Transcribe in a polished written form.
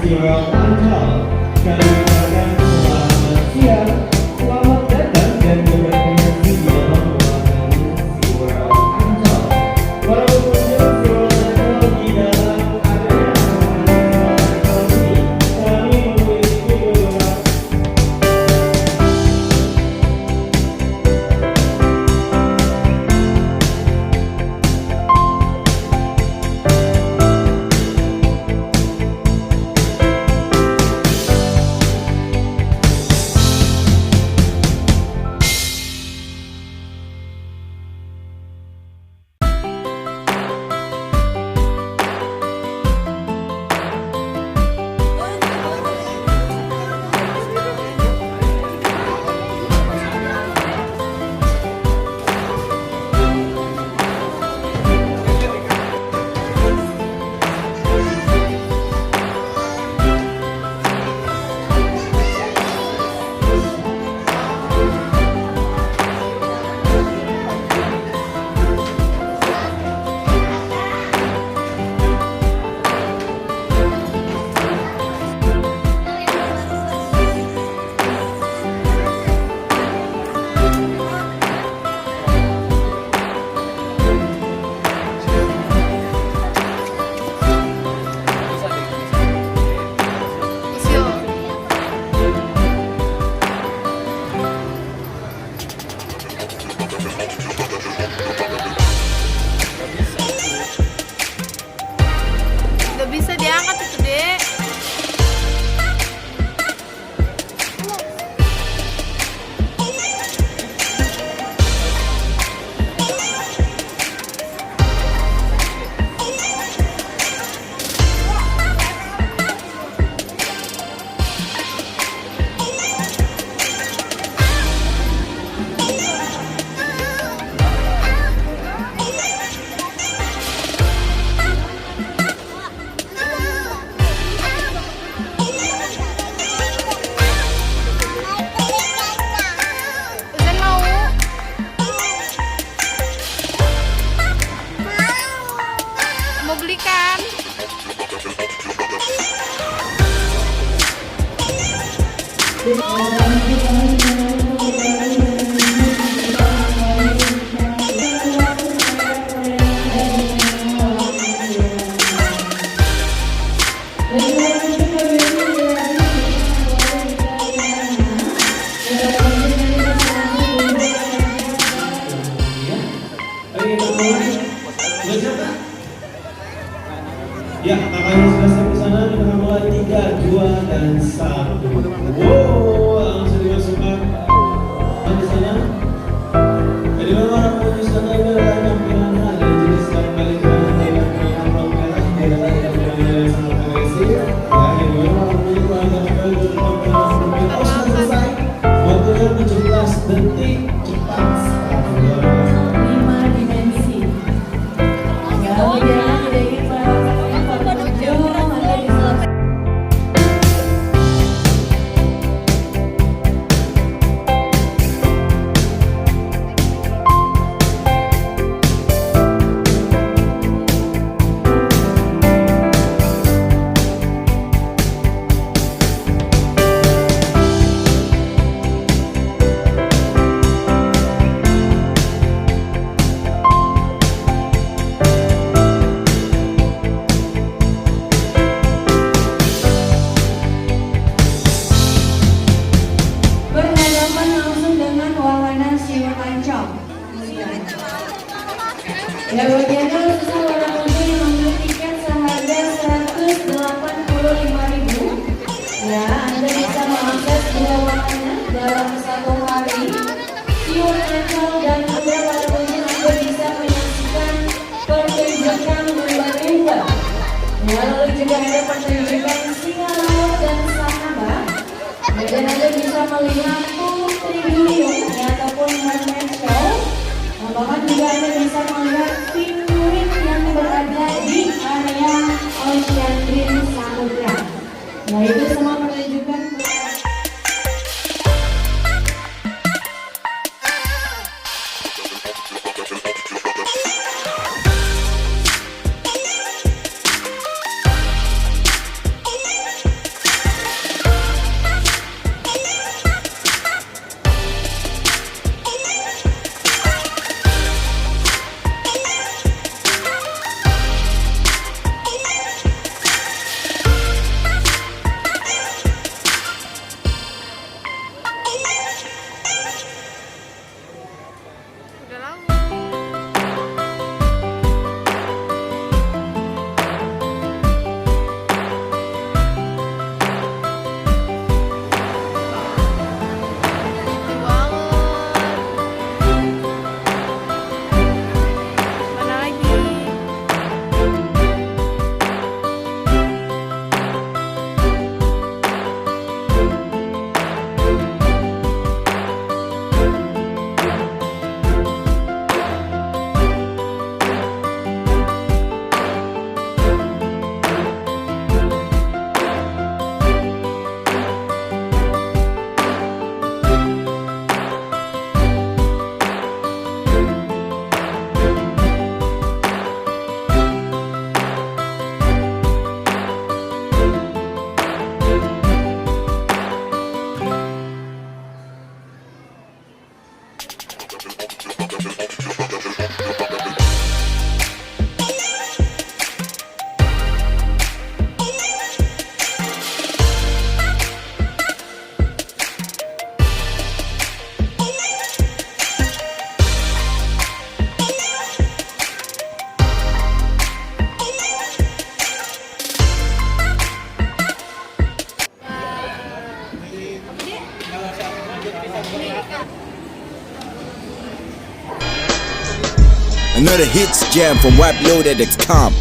SeaWorld Ancol. Kami ucapkan selamat siang, selamat datang dan berkreasi di dalam ruangan SeaWorld Ancol. Para pengunjung SeaWorld Ancol, di dalam area ruangan SeaWorld Ancol ini kami memiliki beberapa Gak bisa diangkat itu, Dek. Udah mau belikan? Ya, kakaknya sudah sampai di sana. Kita mulai 3, 2, dan 1. Wow, langsung dimasukkan di sana. Jadi memang para pengunjung sana ini adalah tampilan ada jenis dan balik dengan amplop merah. Dia adalah tampilan yang sangat agresif. Ya, ini memang para pengunjung pada tampilan amplop merah. Oh, sudah selesai. Waktunya 17 detik. Cepat sekali. 5 dimensi. Kalau jalan tidak ingin melakukan pengunjung, Anda bisa berhadapan langsung dengan wahana SeaWorld Ancol. Ya, bagiannya khusus para pengunjung yang membeli tiket seharga 185.000. Ya, Anda bisa mengakses dua wahana dalam satu hari. SeaWorld Ancol dan juga para pengunjung Anda bisa menyaksikan pertunjukan lumba-lumba. Ya, lalu juga ada pertunjukan singa laut dan sahaba. Dan Anda bisa melihat putri duyung ataupun mermaid show. Bahkan juga Anda bisa melihat penguin yang berada di area Ocean Green Samudra. Nah, itu semua pertunjukan. Another hits jam from WebLoaded.com.